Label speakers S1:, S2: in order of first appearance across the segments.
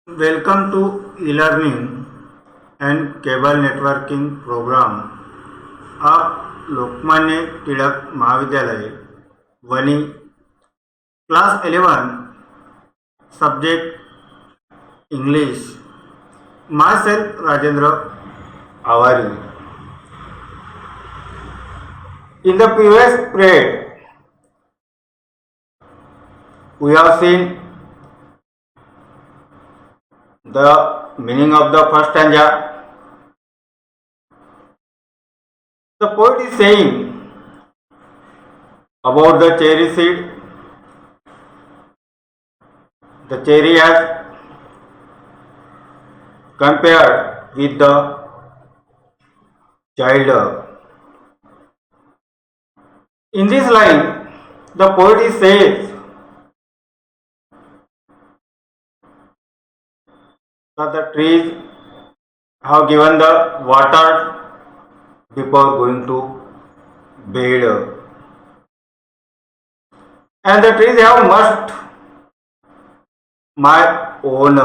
S1: Welcome to e-learning and cable networking program of Lokmanya Tilak महाविद्यालय वनी, class 11, subject English. Myself Rajendra Avari. In the previous period, we have seen the meaning of the first stanza. The poet is saying about the cherry seed. The cherry has compared with the child. In this line, the poet is says that the trees have given the water before going to bed, and the trees have must my own,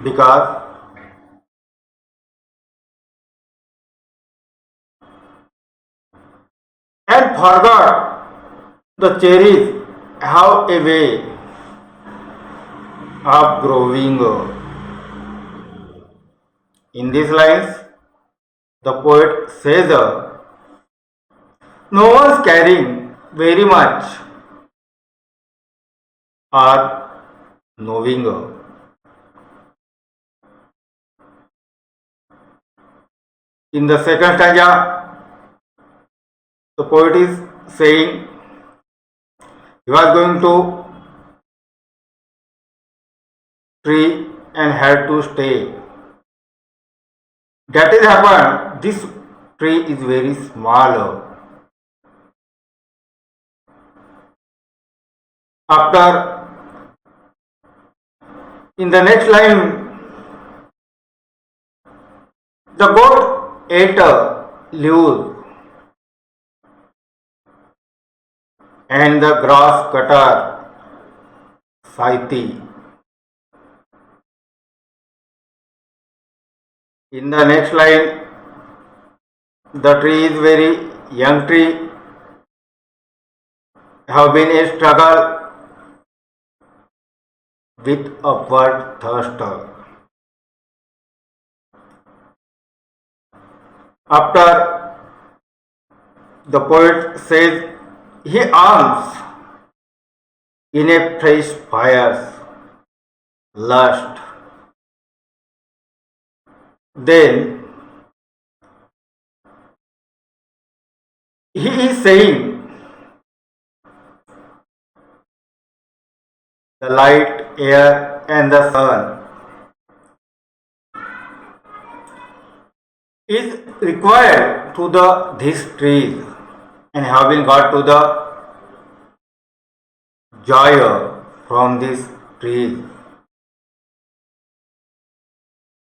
S1: because and forgot the cherries have a way of growing. In these lines, the poet says, no one's caring very much or knowing. In the second stanza, the poet is saying he was going to tree and had to stay. That is happened. This tree is very small. After, in the next line, the goat ate leaves and the grass cutter scythe. In the next line, the tree is very young tree, have been a struggle with upward thirst. After, the poet says he arms in a fresh fire's lust. Then he is saying the light, air and the sun is required to these trees and have been got to the joy from these trees.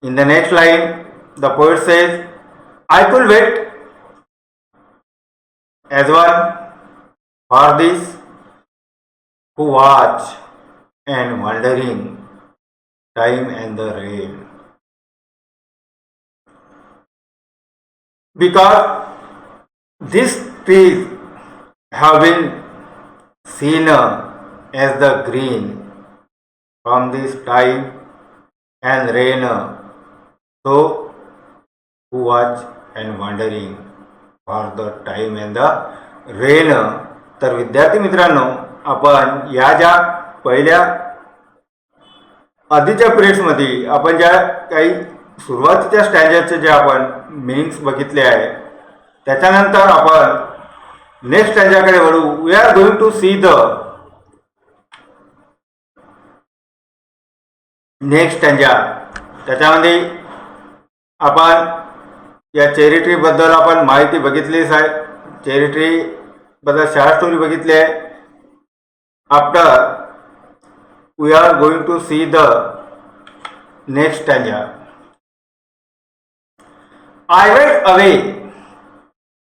S1: In the next line, the poet says, I could wait as one for this who watch and wondering time and the rain. Because these trees have been seen as the green from this time and rain, so who watch and wondering for the time and the rain. तर विद्यार्थी मित्रांनो, आपण या ज्या पहिल्या आधीच्या पिरियड्समध्ये आपण ज्या काही सुरुवातीच्या स्टँडर्डचे जे आपण मीनिंग्स बघितले आहे, त्याच्यानंतर आपण नेक्स्ट स्टँडर्डकडे वळू. We are going to see the next standard. त्याच्यामध्ये आपण या चेरी ट्री बद्दल आपण माहिती बघितलीच आहे. चेरी ट्री बद्दल शॉर्ट स्टोरी बघितली आहे. After we are going to see the next standard. I went away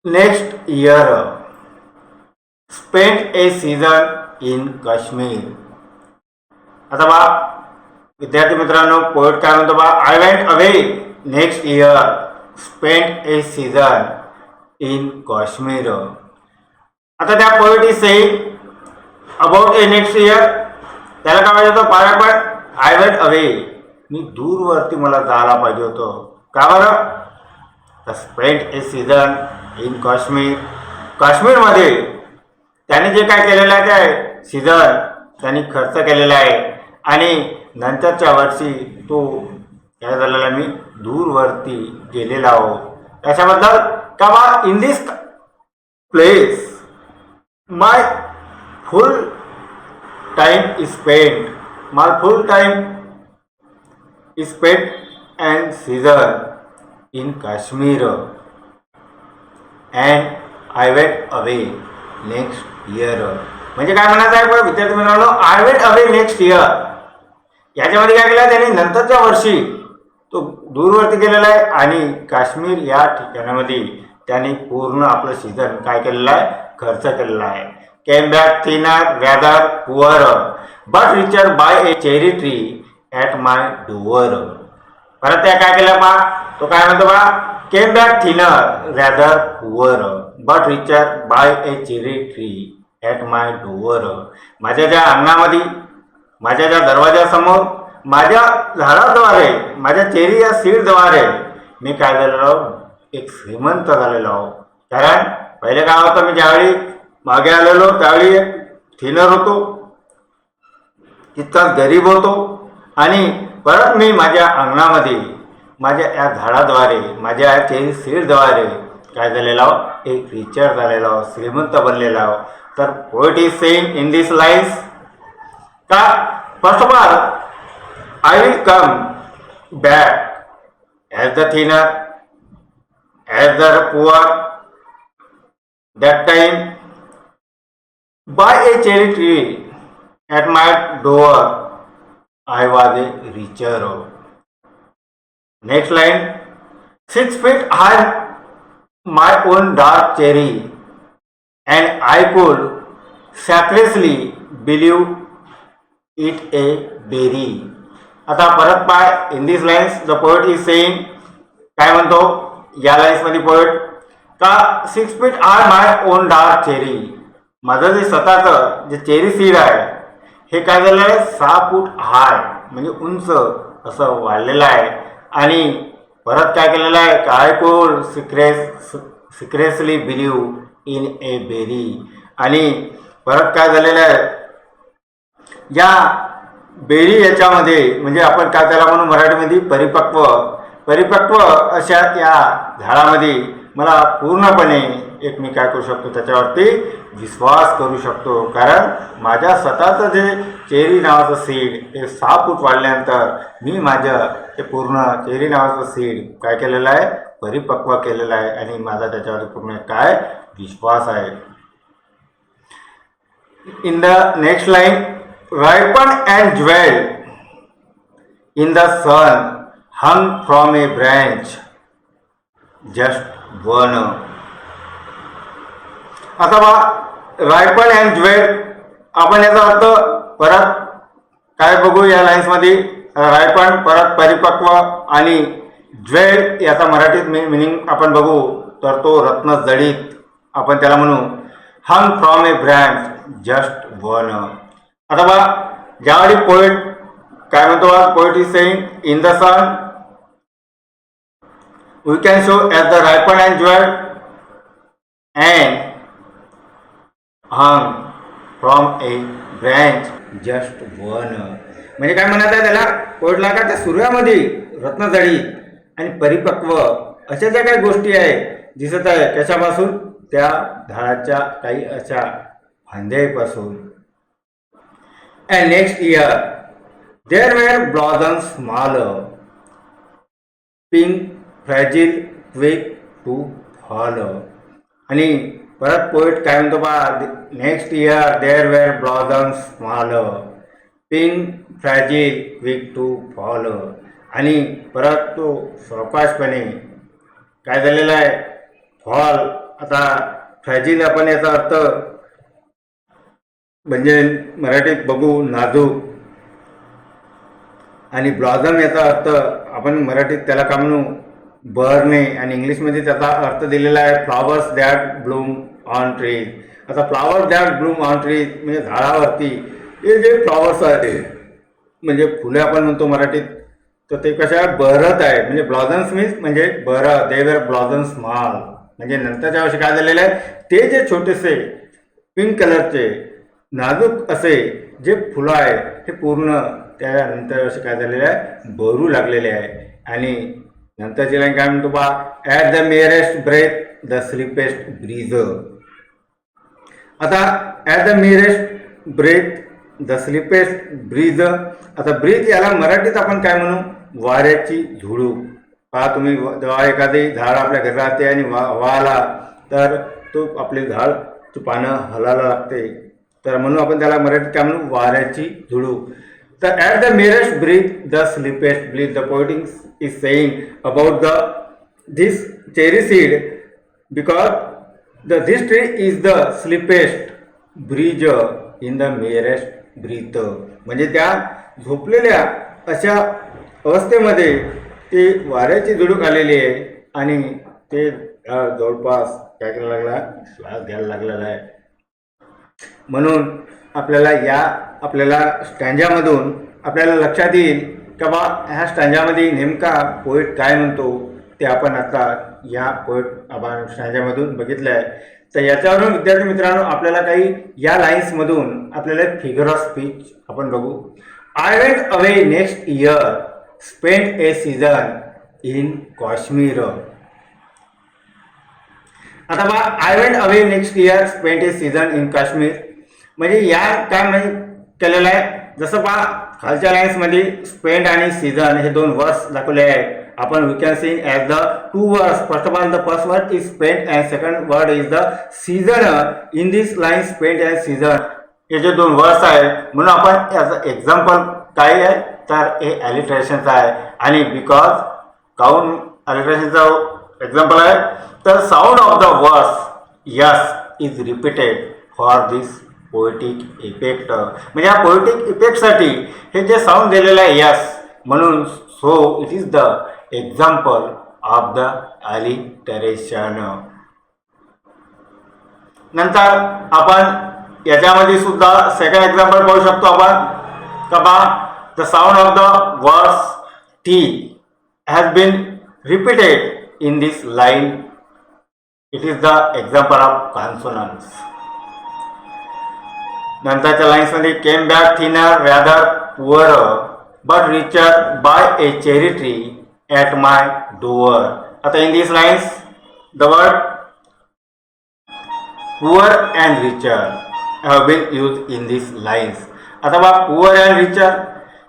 S1: next year, spent a season in Kashmir. आता बा विद्यार्थी मित्रांनो, पोएट काय म्हणतो बा, I went away next year, spent A season in Kashmir. आता त्या poet is saying about A next year. त्याला काय पाहिजे होतं पाया, पण आय वेंट अवे, मी दूरवरती मला जायला पाहिजे होतं. का बरं? Spent A season in Kashmir. काश्मीरमध्ये त्याने जे काय केलेलं आहे ते सीझन त्यांनी खर्च केलेला आहे आणि नंतरच्या वर्षी तो काय झालेला, मी दूरवरती गेलेला आहो. त्याच्याबद्दल का बा, in this place my full time is spent, my full time is spent and season in Kashmir and I went away next year. म्हणजे काय म्हणायचं आहे पण विद्यार्थी मित्रांनो, I went away next year याच्यामध्ये काय केलं त्याने, नंतरच्या वर्षी तो दूरवरती गेलेला आहे आणि काश्मीर या ठिकाणामध्ये त्याने पूर्ण आपलं सीझन काय केलेलं आहे, खर्च केलेला आहे. Came back thinner rather poor but richer by a cherry tree at my door. परत त्या काय केलं बा, तो काय म्हणतो बा, came back thinner rather poor but richer by a cherry tree at my door. माझ्या ज्या अंगणामध्ये, माझ्या ज्या दरवाजासमोर, माझ्या झाडाद्वारे, माझ्या चेरी या सीडद्वारे मी काय झालेलो, एक श्रीमंत झालेलो आहो. कारण पहिले काय होतं, मी ज्यावेळी मागे आलेलो त्यावेळी एक थिनर होतो, तितकाच गरीब होतो आणि परत मी माझ्या अंगणामध्ये माझ्या या झाडाद्वारे, माझ्या या चेरी सीडद्वारे काय झालेला आहो, एक रिचर झालेला आहो, श्रीमंत बनलेला आहो. तर poet is saying in this lines का, first of all I will come back as the thinner, as the poor. That time, by a cherry tree at my door, I was a richer. Next line, 6 feet high, my own dark cherry, and I could scarcely believe it a berry. आता परत पाय, in this lines the poet is saying, काय म्हणतो या लाईन्समध्ये poet का, 6 feet are my own dark cherry, माझं जे स्वतःचं जे चेरी सीड आहे हे काय झालं आहे, 6 फूट हाय म्हणजे उंच असं वाढलेलं आहे. आणि परत काय केलेलं आहे, काय call secretly believe in a berry. आणि परत काय झालेलं आहे, या बेरी याच्यामध्ये म्हणजे आपण काय त्याला म्हणून मराठीमध्ये परिपक्व अशा या झाडामध्ये मला पूर्णपणे एक मी काय करू शकतो, त्याच्यावरती विश्वास करू शकतो. कारण माझ्या स्वतःचं जे चेरी नावाचं सीड हे 6 फूट वाढल्यानंतर मी माझं ते पूर्ण चेरी नावाचं सीड काय केलेलं आहे, परिपक्व केलेलं आहे आणि माझा त्याच्यावरती पूर्ण काय विश्वास आहे. In the next line, ripened and jeweled in the sun, hung from a branch, just one. आता बा, ripened and jeweled आपण याचा अर्थ परत काय बघू या लाईन्समध्ये. ripened परत परिपक्व आणि jeweled याचा मराठीत मिनिंग आपण बघू तर तो रत्न जडित आपण त्याला म्हणू. hung from a branch, just one. आता बा, ज्यावेळी पोएट काय म्हणतो, poet is saying in the sun we can show as the ripen and jewelled and hung from a branch just one. म्हणजे काय म्हणत आहे त्याला, पोएटला का त्या सूर्यामध्ये रत्नजडी आणि परिपक्व अशा ज्या काही गोष्टी आहे दिसत आहे त्याच्यापासून, त्या झाडाच्या काही अशा फांद्यापासून. And next year there were blossoms small, pink, fragile, quick to fall. आणि परत पोएट काय म्हणतो बा, next year there were blossoms small, pink, fragile, quick to fall. आणि परत तो सावकाशपणे काय झालेला आहे, फॉल. आता फ्रॅजिल आपण याचा अर्थ म्हणजे मराठीत बघू नाजूक, आणि ब्लॉझम याचा अर्थ आपण मराठीत त्याला का म्हणू बहरणे, आणि इंग्लिशमध्ये त्याचा अर्थ दिलेला आहे flowers that bloom on trees. आता flowers that bloom on trees म्हणजे झाडावरती हे जे फ्लॉवर्स आहेत म्हणजे फुले आपण म्हणतो मराठीत, तर ते कशा बहरत आहे. म्हणजे ब्लॉझम्स मीन्स म्हणजे बहरत, दे वर ब्लॉझम्स स्मॉल. म्हणजे नंतरच्या वर्षी काय झालेलं आहे, ते जे छोटेसे पिंक कलरचे नाजूक असे जे फुलं आहे हे पूर्ण त्यानंतर वर्षी काय झालेलं आहे, बहरू लागलेले आहे. आणि नंतरची लाईन काय म्हणतो बा, at the nearest breath the sleepiest breeze. आता at the nearest breath the sleepiest breeze. आता ब्रीज याला मराठीत आपण काय म्हणू, वाऱ्याची झुळूक. पहा तुम्ही, जेव्हा एखादी झाड आपल्या घरी राहते आणि वाला तर तो आपले झाडची पानं हलायला लागते, तर म्हणून आपण त्याला मराठीत काय म्हणू, वाऱ्याची झुळूक. तर at the nearest breath the sleepiest breeze, the poet is saying about this cherry seed because this tree is the sleepest breeze in the merest breath. म्हणजे त्या झोपलेल्या अशा अवस्थेमध्ये ते वाऱ्याची झुळूक आलेली आहे आणि ते जवळपास काय करायला लागला, श्वास घ्यायला लागलेला आहे. म्हणून आपल्याला स्टँजामधून आपल्याला लक्षात येईल का बा ह्या स्टँजामध्ये नेमका पोएट काय म्हणतो ते आपण आता या पोएट आपण स्टँजामधून बघितलं आहे. तर याच्यावरून विद्यार्थी मित्रांनो आपल्याला काही या लाईन्समधून आपल्याला फिगर ऑफ स्पीच आपण बघू. I went away next year spend A season in Kashmir. आता बा I went away next year spend A season in Kashmir म्हणजे या काय म्हणजे केलेलं आहे, जसं पहा खालच्या लाईन्समध्ये स्पेंड आणि सीझन हे दोन वर्ड्स दाखवले आहे. आपण we can see as the two words. First of all the first word is spend and second word is the season. In this line spend and season हे जे दोन वर्ड्स आहेत म्हणून आपण याचं एक्झाम्पल काय आहे तर हे ॲलिट्रेशनचं आहे. आणि बिकॉज काऊन ॲलिट्रेशनचं एक्झाम्पल आहे तर sound of the words yes is repeated for this poetic effect. म्हणजे या पोएटिक इफेक्टसाठी हे जे साऊंड दिलेलं आहे यस म्हणून, so it is the example of the alliteration. नंतर आपण याच्यामध्ये सुद्धा सेकंड एक्झाम्पल पाहू शकतो आपण का बा the sound of the words T has been repeated in this line. It is the example of consonance. नंतरच्या लाईन्समध्ये came back thinner rather poor but richer by a cherry tree at my door. आता in this lines the word poor and richer have been use in this lines. आता बा poor and Richter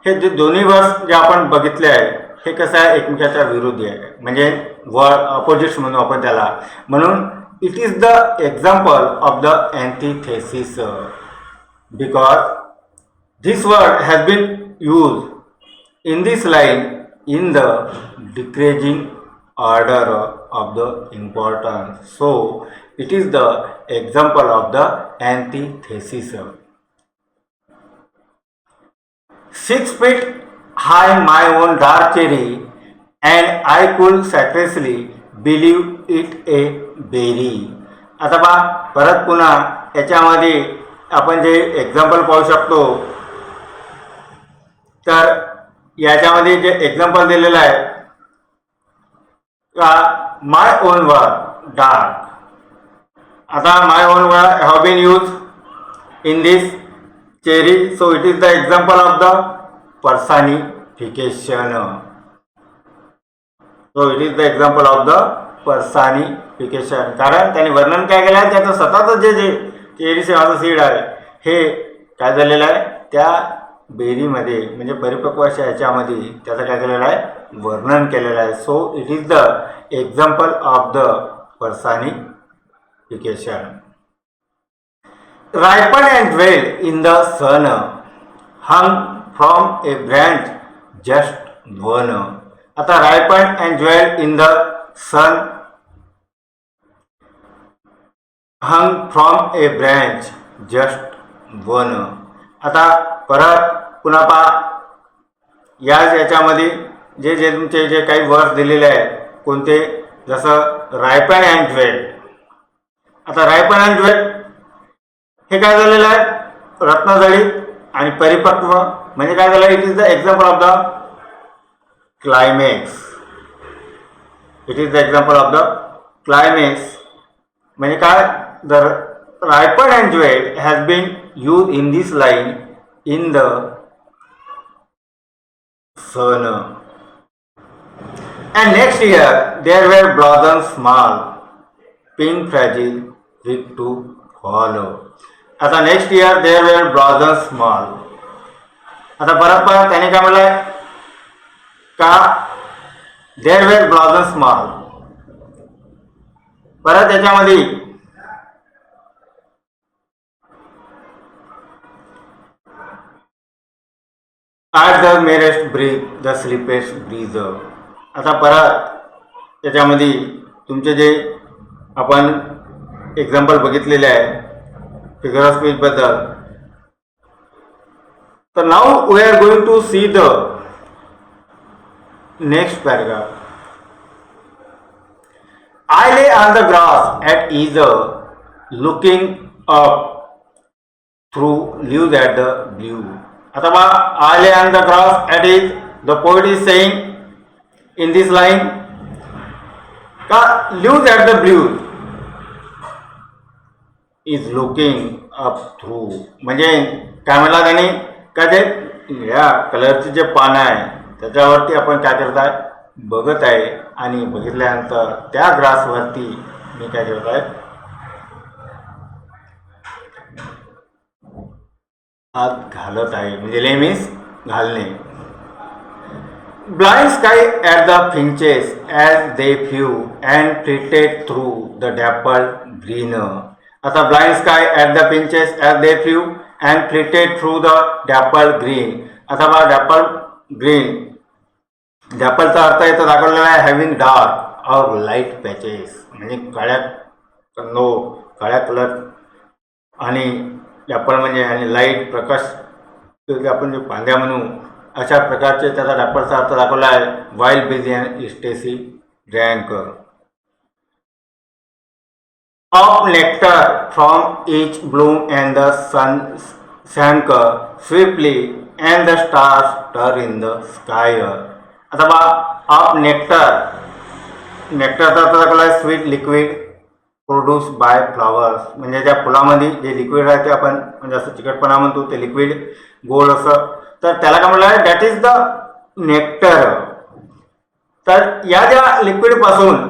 S1: हे जे दोन्ही words जे आपण बघितले आहे हे कसं आहे एकमेकाच्या विरोधी आहे, म्हणजे वर्ड अपोजिट्स म्हणू आपण त्याला. म्हणून it is the example of the antithesis. Because this word has been used in this line in the decreasing order of the importance. So it is the example of the antithesis. 6 feet high my own dark cherry and I could scarcely believe it a berry. आता बा परत पुन्हा याच्यामध्ये आपण जे example पाहू शकतो तर याच्यामध्ये जे एक्झाम्पल दिलेलं आहे का माय ओन वर्ड डार्क. आता my own word have been use in this cherry, so it is the example of the personification. So it is the example of the personification. कारण त्याने वर्णन काय केलं आहे त्याचं स्वतःचं जे चेरी सेवाचं सीड आहे हे काय झालेलं आहे त्या बेरीमध्ये म्हणजे परिपक्व अशा याच्यामध्ये त्याचं काय केलेलं आहे वर्णन केलेलं आहे. So it is the example of the personification. Ripen and dwell in the sun hung from a branch just one. आता ripen and dwell in the sun hung from a branch just one. आता परत पुन्हा पहा याच्यामध्ये जे जे तुमचे जे काही वर्ड्स दिलेले आहेत कोणते, जसं रायपन अँड ज्वेल. आता रायपन अँड ज्वेल हे काय झालेलं आहे, रत्नजळीत आणि परिपक्व. म्हणजे काय झालं, it is the example of the climax. It is the example of the climax. म्हणजे काय, the ripen and jewel has been use in this line in the sun. And next year there were blossoms small, pink fragile, weak to follow. आता next year there were blossoms small. आता परत त्याने काय म्हणलंय का, there were blossoms small. परत त्याच्यामध्ये at the merest breath the sleepiest breeze. आता परत त्याच्यामध्ये तुमचे जे आपण एक्झाम्पल बघितलेले आहे फिगर ऑफ स्पीचबद्दल. तर now we are going to see the next paragraph. I lay on the grass at is looking up through leaves at the blue. आता बा, I lay on the grass at it, the poet is saying in this line का leaves at the blue is looking up through. म्हणजे काय म्हणला त्याने का, ते या कलरचे जे पानं आहे त्याच्यावरती आपण काय करताय, बघत आहे. आणि बघितल्यानंतर त्या ग्रासवरती मी काय करत आहे, हात घालत आहे. म्हणजे ले मीन्स घालणे. Blind sky at the finches as they few and flitted through the dapple green. आता blind sky at the finches as they few and flitted through the dapple green. आता बा, डॅपल ग्रीन, डॅपलचा अर्थ इथं दाखवलेला आहे having dark or light patches. म्हणजे काळ्या कलर आणि डॅपल म्हणजे आणि लाईट प्रकाश, आपण जे पांद्या म्हणू अशा प्रकारचे त्याचा डॅपलचा अर्थ दाखवला आहे. Wild busy and ecstasy drank of nectar from each bloom and the sun sank swiftly and the stars turn in the sky. आता बा, ऑफ नेक्टर, नेक्टरचा अर्थ दाखवला आहे sweet liquid produce by flowers. म्हणजे त्या फुलामध्ये जे लिक्विड आहे ते आपण म्हणजे असं चिकटपणा म्हणतो, ते लिक्विड गोल असं, तर त्याला काय म्हणलं आहे, दॅट इज द नेक्टर. तर या ज्या लिक्विडपासून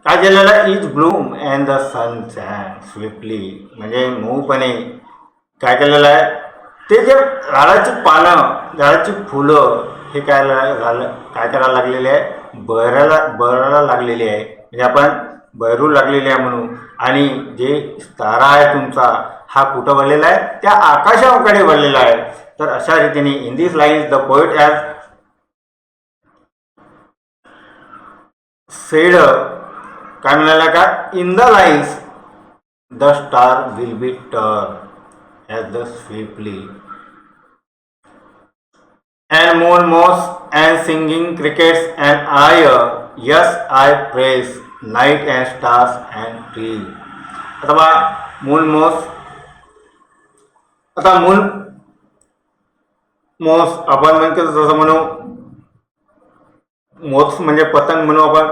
S1: काय केलेलं आहे, is bloom and the sun सॅन स्विफ्टली. म्हणजे मऊपणे काय केलेलं आहे, ते जे झाडाची पानं, झाडाची फुलं हे काय करायला लागलेले आहे, बहरायला लागलेली आहे. म्हणजे आपण बहरू लागलेली आहे म्हणून. आणि जे तारा आहे तुमचा हा कुठं वळलेला आहे, त्या आकाशाकडे वळलेला आहे. तर अशा रीतीने in this lines the poet has said, काय म्हणाला का, in the lines the star will be turn as the swiftly and moon moths and singing crickets and I yes I press night and stars and tree. आता बा, moon मोस, आता moon मोस आपण म्हणतो जसं म्हणू, मोस म्हणजे पतंग म्हणू आपण.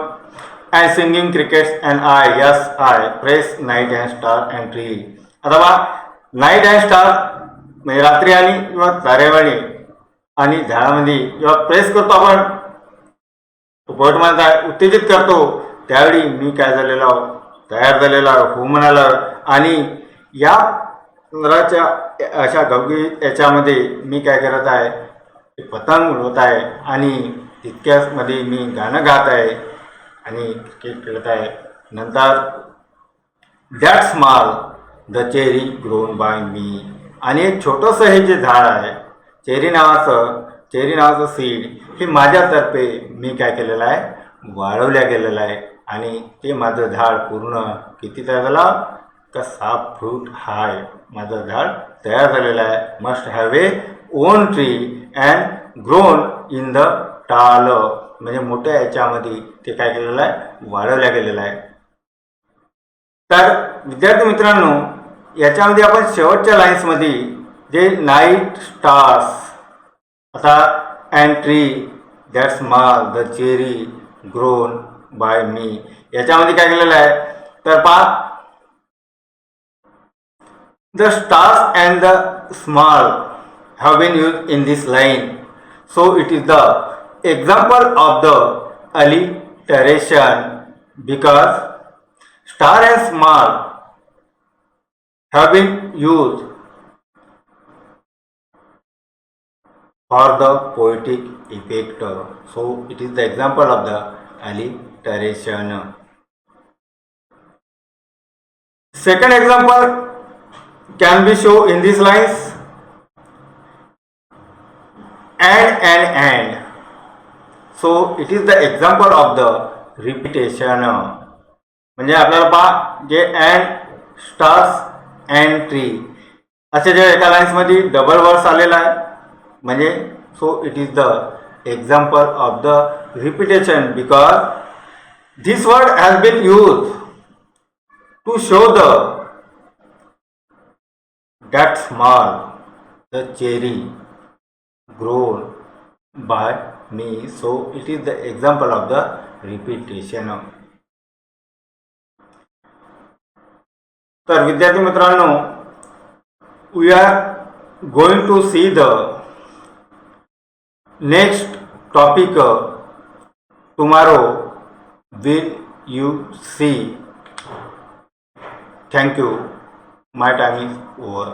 S1: And singing crickets and I yes I press night and star and tree. आता बा, नाईट अँड स्टार म्हणजे रात्री आणि किंवा तारेवाणी आणि झाडामध्ये जेव्हा प्रेस करतो आपण, पोट म्हणतात उत्तेजित करतो, त्यावेळी मी काय झालेला तयार झालेला हो म्हणाला. आणि या चंद्राच्या अशा गवगी याच्यामध्ये मी काय करत आहे, पतंग उडवत आहे आणि तितक्याचमध्ये मी गाणं गात आहे आणि क्रिकेट खेळत आहे. नंतर that small the cherry grown by me. आणि एक छोटंसं हे जे झाड आहे, चेरी नावाचं सीड, हे माझ्यातर्फे मी काय केलेलं आहे, वाढवल्या गेलेलं आहे. आणि ते माझं झाड पूर्ण किती तयार झालं का, 7 फूट हाय माझं झाड तयार झालेलं आहे. Must have a on tree and grown in the टाल, म्हणजे मोठ्या याच्यामध्ये ते काय केलेलं आहे, वाढवल्या गेलेलं आहे. तर विद्यार्थी मित्रांनो, याच्यामध्ये आपण शेवटच्या लाईन्समध्ये जे नाईट स्टार्स, आता and tree that small the cherry grown by me, याच्यामध्ये काय केलेलं आहे, तर पहा, the stars and the small have been used in this line, so it is the example of the alliteration, because star and small have been used for the poetic effect, so it is the example of the alliteration. Second example can be shown in these lines, and, so it is the example of the repetition. म्हणजे आपल्याला पहा, जे and stars and tree असे जे एका लाईन्समध्ये double words आलेला आहे, म्हणजे so it is the example of the repetition, because this word has been use to show the that small the cherry grown by me, so it is the example of the repetition. तर विद्यार्थी मित्रांनो, we are going to see the next topic tomorrow. Will you see? Thank you. My time is over.